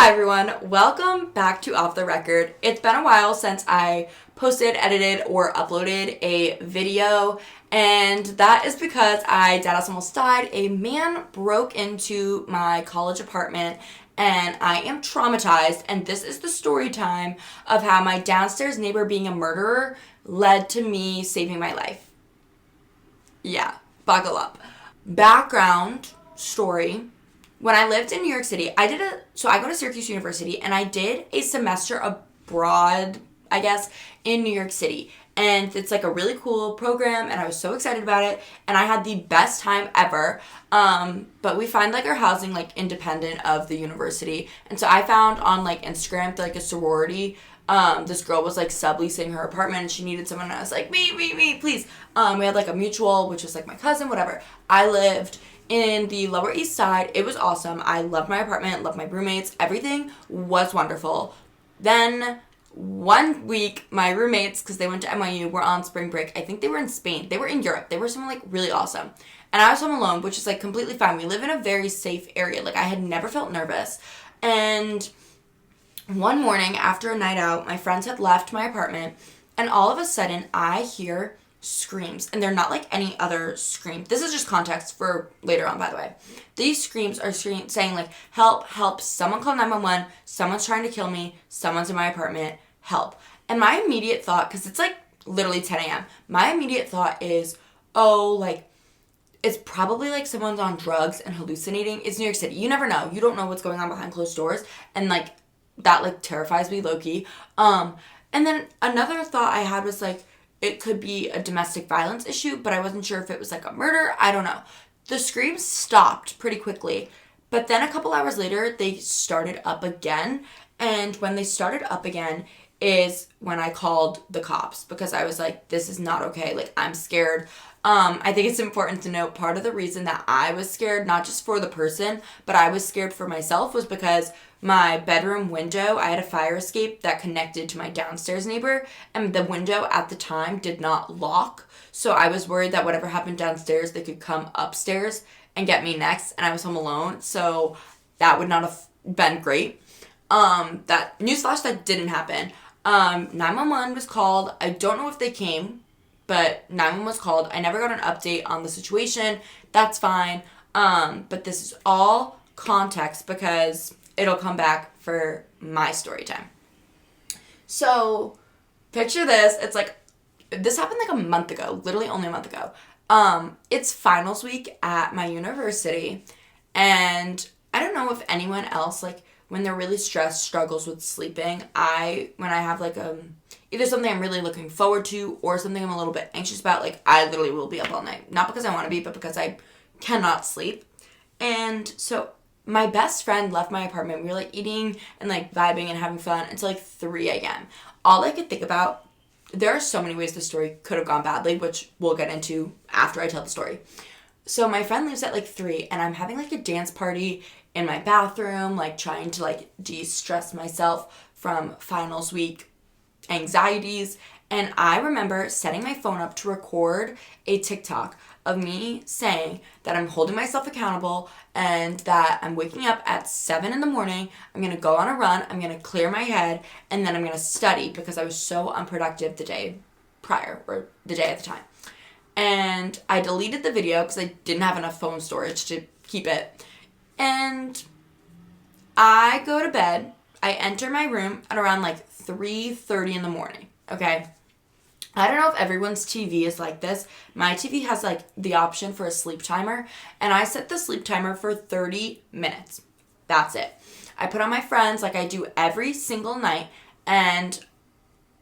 Hi everyone, welcome back to Off the Record. It's been a while since I posted, edited, or uploaded a video, and that is because dead ass almost died. A man broke into my college apartment and I am traumatized, and this is the story time of how my downstairs neighbor being a murderer led to me saving my life. Yeah, buckle up. Background story. When I lived in New York City, I go to Syracuse University, and I did a semester abroad, I guess, in New York City. And it's like a really cool program, and I was so excited about it, and I had the best time ever. But we find like our housing like independent of the university. And so I found on like Instagram like a sorority, this girl was like subleasing her apartment and she needed someone, and I was like, me, please. We had like a mutual, which was like my cousin, whatever. I lived in the Lower East Side. It was awesome. I loved my apartment, loved my roommates. Everything was wonderful. Then one week, my roommates, because they went to NYU, were on spring break. I think they were in Spain. They were in Europe. They were somewhere like really awesome. And I was home alone, which is like completely fine. We live in a very safe area. Like I had never felt nervous. And one morning after a night out, my friends had left my apartment, and all of a sudden I hear screams, and they're not like any other scream. This is just context for later on, by the way. These screams are saying like, help, someone call 911, someone's trying to kill me, someone's in my apartment, help. And my immediate thought, because it's like literally 10 a.m., my immediate thought is, oh, like, it's probably like someone's on drugs and hallucinating. It's New York City. You never know. You don't know what's going on behind closed doors, and like, that like terrifies me low-key. And then another thought I had was like, it could be a domestic violence issue, but I wasn't sure if it was like a murder. I don't know. The screams stopped pretty quickly, but then a couple hours later, they started up again. And when they started up again is when I called the cops, because I was like, this is not okay. Like, I'm scared. I think it's important to note part of the reason that I was scared, not just for the person, but I was scared for myself, was because my bedroom window, I had a fire escape that connected to my downstairs neighbor, and the window at the time did not lock. So I was worried that whatever happened downstairs, they could come upstairs and get me next, and I was home alone. So that would not have been great. Newsflash, that didn't happen. 911 was called. I don't know if they came, but 911 was called. I never got an update on the situation. That's fine. But this is all context because it'll come back for my story time. So, picture this. It's like, this happened like a month ago. Literally only a month ago. It's finals week at my university. And I don't know if anyone else, like, when they're really stressed, struggles with sleeping. When I have like either something I'm really looking forward to or something I'm a little bit anxious about, like, I literally will be up all night. Not because I want to be, but because I cannot sleep. And so my best friend left my apartment. We were like eating and like vibing and having fun until like 3 a.m. All I could think about, there are so many ways the story could have gone badly, which we'll get into after I tell the story. So my friend leaves at like 3, and I'm having like a dance party in my bathroom, like trying to like de-stress myself from finals week anxieties. And I remember setting my phone up to record a TikTok of me saying that I'm holding myself accountable and that I'm waking up at 7 in the morning. I'm going to go on a run. I'm going to clear my head, and then I'm going to study because I was so unproductive the day prior, or the day at the time. And I deleted the video because I didn't have enough phone storage to keep it. And I go to bed. I enter my room at around like 3:30 in the morning, okay? I don't know if everyone's TV is like this. My TV has like the option for a sleep timer, and I set the sleep timer for 30 minutes. That's it. I put on my Friends like I do every single night, and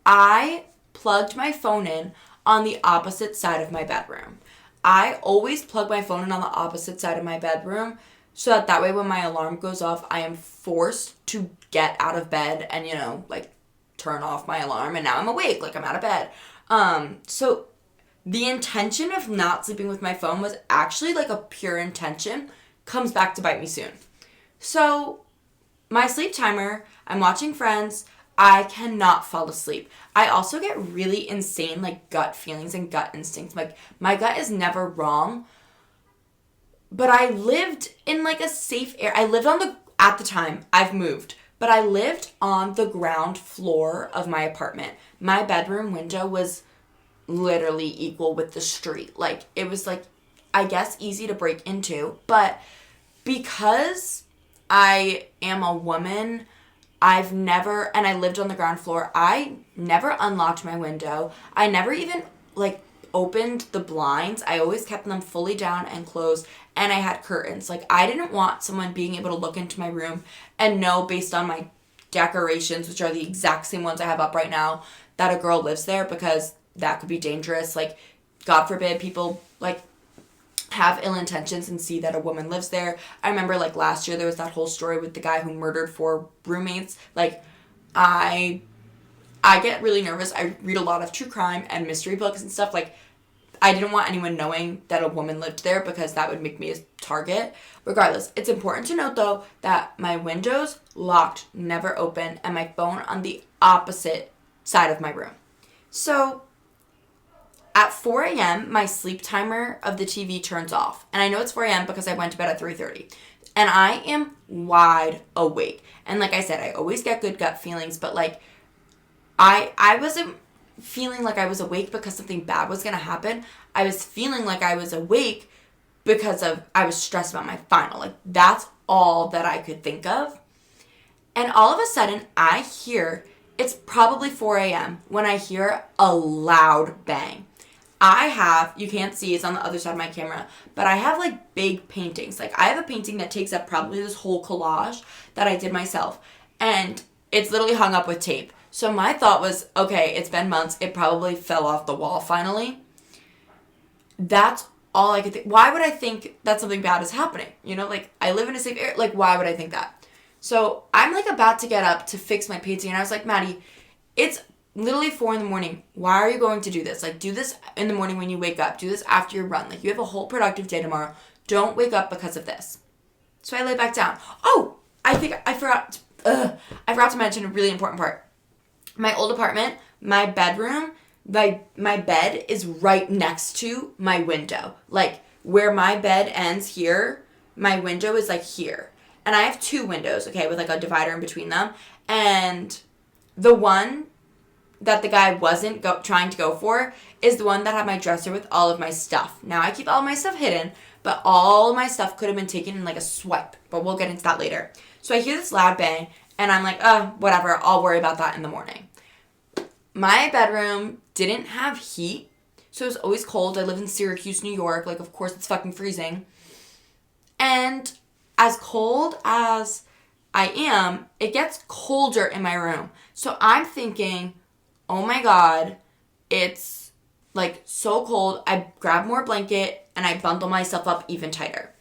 I plugged my phone in on the opposite side of my bedroom. I always plug my phone in on the opposite side of my bedroom, so that way when my alarm goes off, I am forced to get out of bed and, like turn off my alarm, and now I'm awake, like I'm out of bed. So the intention of not sleeping with my phone was actually like a pure intention, comes back to bite me soon. So my sleep timer, I'm watching Friends, I cannot fall asleep. I also get really insane like gut feelings and gut instincts. Like my gut is never wrong, but I lived in like a safe area. I lived at the time, I've moved but I lived on the ground floor of my apartment. My bedroom window was literally equal with the street. Like, it was like, I guess, easy to break into, but because I am a woman, and I lived on the ground floor, I never unlocked my window. I never even, like, opened the blinds. I always kept them fully down and closed, and I had curtains. Like, I didn't want someone being able to look into my room and know, based on my decorations, which are the exact same ones I have up right now, that a girl lives there, because that could be dangerous. Like, God forbid people, like, have ill intentions and see that a woman lives there. I remember, like, last year there was that whole story with the guy who murdered 4 roommates. Like, I get really nervous. I read a lot of true crime and mystery books and stuff. Like, I didn't want anyone knowing that a woman lived there, because that would make me a target. Regardless, it's important to note, though, that my windows locked, never open, and my phone on the opposite side of my room. So at 4 a.m., my sleep timer of the TV turns off. And I know it's 4 a.m. because I went to bed at 3:30. And I am wide awake. And like I said, I always get good gut feelings, but, like, I wasn't feeling like I was awake because something bad was going to happen. I was feeling like I was awake because I was stressed about my final. Like, that's all that I could think of. And all of a sudden, I hear, it's probably 4 a.m. when I hear a loud bang. You can't see, it's on the other side of my camera, but I have, like, big paintings. Like, I have a painting that takes up probably this whole collage that I did myself. And it's literally hung up with tape. So my thought was, okay, it's been months. It probably fell off the wall finally. That's all I could think. Why would I think that something bad is happening? You know, like, I live in a safe area. Like, why would I think that? So I'm, like, about to get up to fix my painting. And I was like, Maddie, it's literally 4 a.m. Why are you going to do this? Like, do this in the morning when you wake up. Do this after your run. Like, you have a whole productive day tomorrow. Don't wake up because of this. So I lay back down. Oh, I forgot to mention a really important part. My old apartment, my bedroom, my bed is right next to my window. Like, where my bed ends here, my window is, like, here. And I have 2 windows, okay, with, like, a divider in between them. And the one that the guy wasn't trying to go for is the one that had my dresser with all of my stuff. Now, I keep all my stuff hidden, but all of my stuff could have been taken in, like, a swipe. But we'll get into that later. So I hear this loud bang, and I'm like, whatever, I'll worry about that in the morning. My bedroom didn't have heat, so it was always cold. I live in Syracuse, New York. Like, of course, it's fucking freezing. And as cold as I am, it gets colder in my room. So I'm thinking, oh my God, it's, like, so cold. I grab more blanket and I bundle myself up even tighter.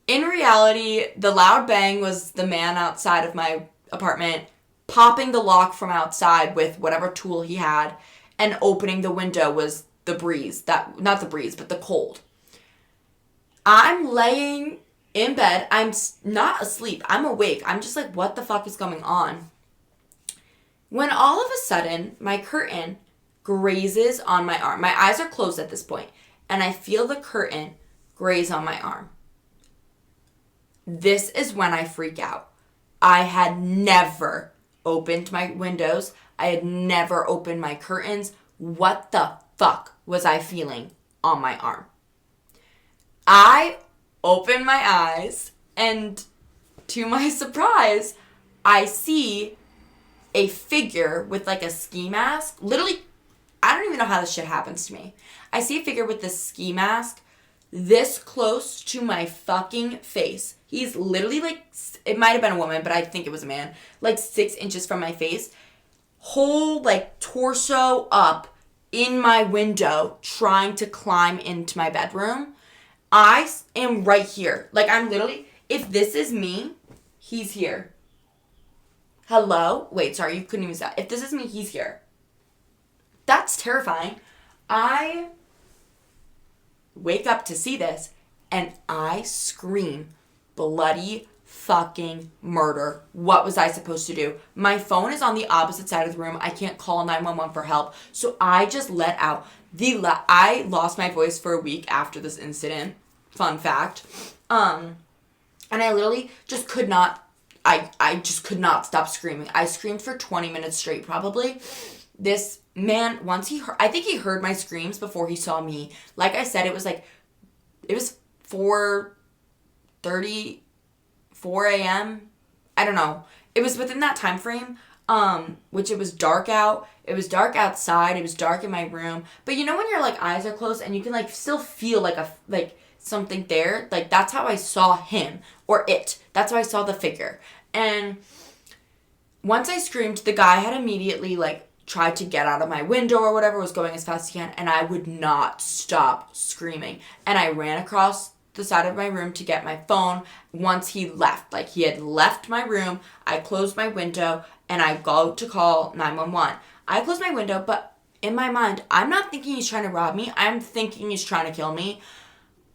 In reality, the loud bang was the man outside of my apartment popping the lock from outside with whatever tool he had, and opening the window was the breeze. Not the breeze, but the cold. I'm laying in bed. I'm not asleep. I'm awake. I'm just like, what the fuck is going on? When all of a sudden, my curtain grazes on my arm. My eyes are closed at this point, and I feel the curtain graze on my arm. This is when I freak out. I had never opened my windows. I had never opened my curtains. What the fuck was I feeling on my arm? I open my eyes, and to my surprise, I see a figure with, like, a ski mask. Literally, I don't even know how this shit happens to me. I see a figure with this ski mask this close to my fucking face. He's literally, like, it might have been a woman, but I think it was a man, like 6 inches from my face. Whole, like, torso up in my window trying to climb into my bedroom. I am right here. Like, I'm literally, if this is me, he's here. Hello? Wait, sorry, you couldn't even say that. If this is me, he's here. That's terrifying. I wake up to see this, and I scream bloody fucking murder. What was I supposed to do? My phone is on the opposite side of the room. I can't call 911 for help. So I just let out I lost my voice for a week after this incident. Fun fact. And I literally just could not I just could not stop screaming. I screamed for 20 minutes straight, probably. This man, once I think he heard my screams before he saw me. Like I said, it was 4:30, 4 a.m. I don't know. It was within that time frame, which it was dark out. It was dark outside. It was dark in my room. But you know when your, like, eyes are closed and you can, like, still feel, like, something there? Like, that's how I saw him. Or it. That's how I saw the figure. And once I screamed, the guy had immediately, like, tried to get out of my window or whatever, was going as fast as he can, and I would not stop screaming. And I ran across the side of my room to get my phone once he left. Like, he had left my room, I closed my window, and I go to call 911. I closed my window, but in my mind, I'm not thinking he's trying to rob me. I'm thinking he's trying to kill me.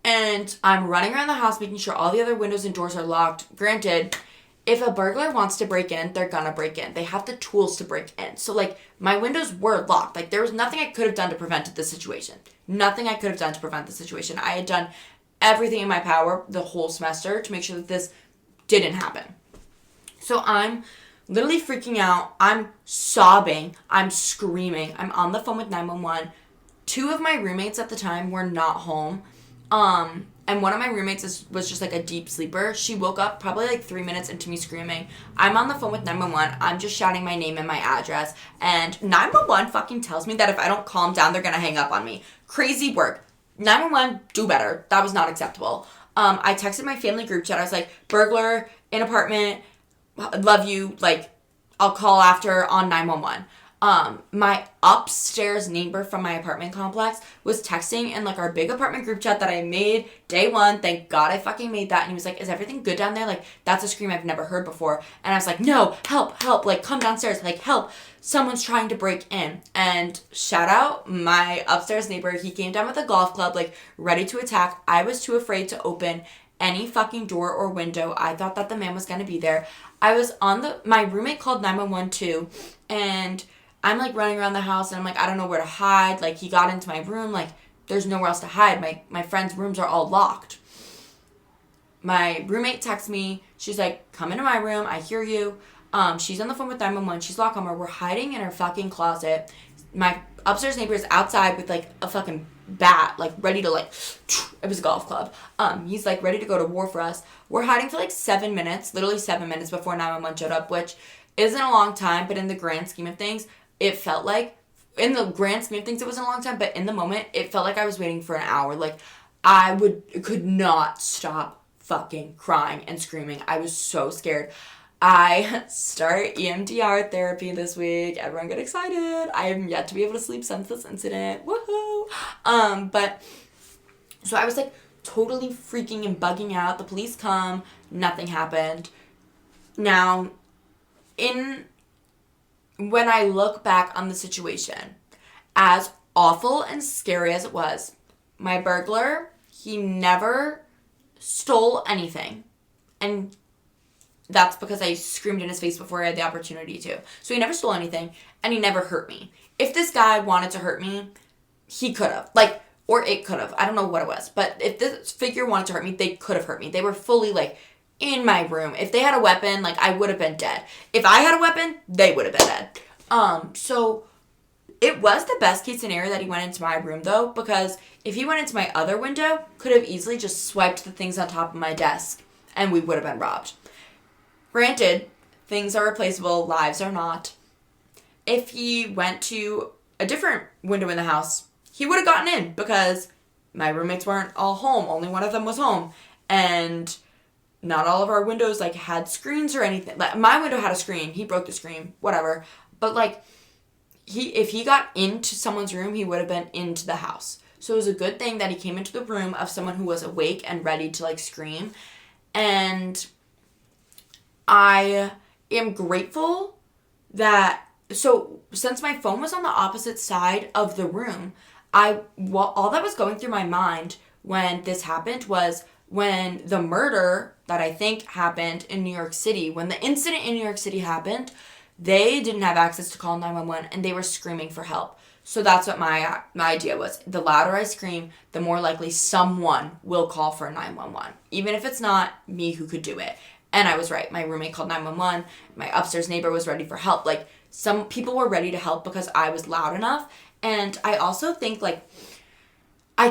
And I'm running around the house making sure all the other windows and doors are locked. Granted, if a burglar wants to break in, they're gonna break in. They have the tools to break in. So, like, my windows were locked. Like, there was nothing I could have done to prevent this situation. Nothing I could have done to prevent the situation. I had done everything in my power the whole semester to make sure that this didn't happen. So I'm literally freaking out. I'm sobbing. I'm screaming. I'm on the phone with 911. Two of my roommates at the time were not home. And one of my roommates was just, like, a deep sleeper. She woke up probably, like, 3 minutes into me screaming. I'm on the phone with 911. I'm just shouting my name and my address. And 911 fucking tells me that if I don't calm down, they're gonna hang up on me. Crazy work. 911, do better. That was not acceptable. I texted my family group chat. I was like, burglar in apartment, love you. Like, I'll call after on 911. My upstairs neighbor from my apartment complex was texting in, like, our big apartment group chat that I made day one. Thank God I fucking made that. And he was like, is everything good down there? Like, that's a scream I've never heard before. And I was like, no, help, like, come downstairs, like, help. Someone's trying to break in. And shout out my upstairs neighbor. He came down with a golf club, like, ready to attack. I was too afraid to open any fucking door or window. I thought that the man was going to be there. I was my roommate called 911 too. And I'm, like, running around the house, and I'm like, I don't know where to hide. Like, he got into my room. Like, there's nowhere else to hide. My friends' rooms are all locked. My roommate texts me. She's like, come into my room. I hear you. She's on the phone with 911. She's locked on her. We're hiding in her fucking closet. My upstairs neighbor is outside with, like, a fucking bat, like, ready to, like, it was a golf club. He's, like, ready to go to war for us. We're hiding for, like, 7 minutes, literally 7 minutes before 911 showed up, which isn't a long time, but in the grand scheme of things, it felt like, in the grand scheme of things, it wasn't a long time, but in the moment, it felt like I was waiting for an hour. Like, I could not stop fucking crying and screaming. I was so scared. I start EMDR therapy this week. Everyone get excited. I am yet to be able to sleep since this incident. Woohoo! But, so I was, like, totally freaking and bugging out. The police come. Nothing happened. Now, when I look back on the situation, as awful and scary as it was, my burglar, he never stole anything. And that's because I screamed in his face before I had the opportunity to. So he never stole anything, and he never hurt me. If this guy wanted to hurt me, he could have. Like, or it could have. I don't know what it was. But if this figure wanted to hurt me, they could have hurt me. They were fully, like, in my room. If they had a weapon, like, I would have been dead. If I had a weapon, they would have been dead. So it was the best case scenario that he went into my room, though, because if he went into my other window, could have easily just swiped the things on top of my desk, and we would have been robbed. Granted, things are replaceable, lives are not. If he went to a different window in the house, he would have gotten in, because my roommates weren't all home. Only one of them was home. And not all of our windows, like, had screens or anything. Like, my window had a screen. He broke the screen. Whatever. But, like, if he got into someone's room, he would have been into the house. So it was a good thing that he came into the room of someone who was awake and ready to, like, scream. And I am grateful that, so since my phone was on the opposite side of the room, all that was going through my mind when this happened was when the murder that I think happened in New York City, when the incident in New York City happened, they didn't have access to call 911, and they were screaming for help. So that's what my idea was. The louder I scream, the more likely someone will call for 911, even if it's not me who could do it. And I was right. My roommate called 911. My upstairs neighbor was ready for help. Like, some people were ready to help because I was loud enough. And I also think, like, I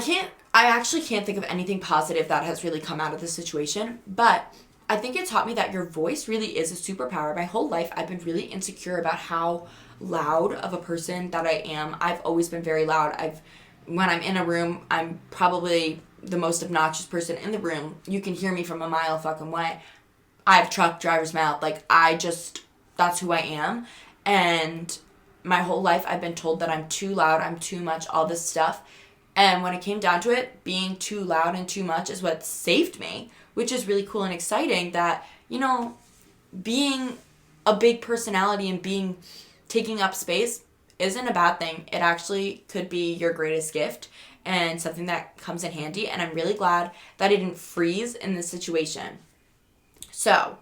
actually can't think of anything positive that has really come out of this situation, but I think it taught me that your voice really is a superpower. My whole life, I've been really insecure about how loud of a person that I am. I've always been very loud. When I'm in a room, I'm probably the most obnoxious person in the room. You can hear me from a mile fucking way. I have truck driver's mouth. Like, that's who I am. And my whole life, I've been told that I'm too loud, I'm too much, all this stuff. And when it came down to it, being too loud and too much is what saved me, which is really cool and exciting that, being a big personality and taking up space isn't a bad thing. It actually could be your greatest gift and something that comes in handy. And I'm really glad that I didn't freeze in this situation. So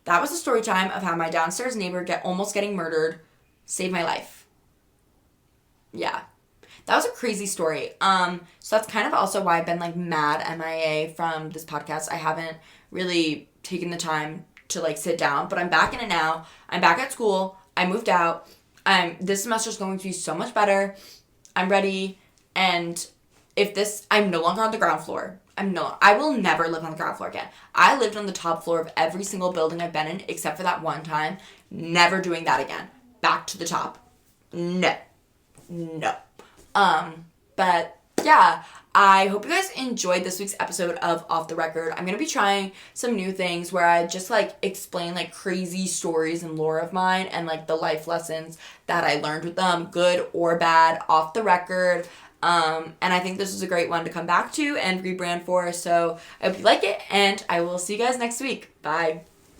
that was the story time of how my downstairs neighbor almost getting murdered saved my life. Yeah. That was a crazy story. So that's kind of also why I've been like mad MIA from this podcast. I haven't really taken the time to like sit down, but I'm back in it now. I'm back at school. I moved out. This semester's going to be so much better. I'm ready. And I'm no longer on the ground floor. I will never live on the ground floor again. I lived on the top floor of every single building I've been in, except for that one time. Never doing that again. Back to the top. No. But yeah, I hope you guys enjoyed this week's episode of Off the Record. I'm going to be trying some new things where I just like explain like crazy stories and lore of mine and like the life lessons that I learned with them, good or bad, off the record. And I think this is a great one to come back to and rebrand for. So I hope you like it, and I will see you guys next week. Bye.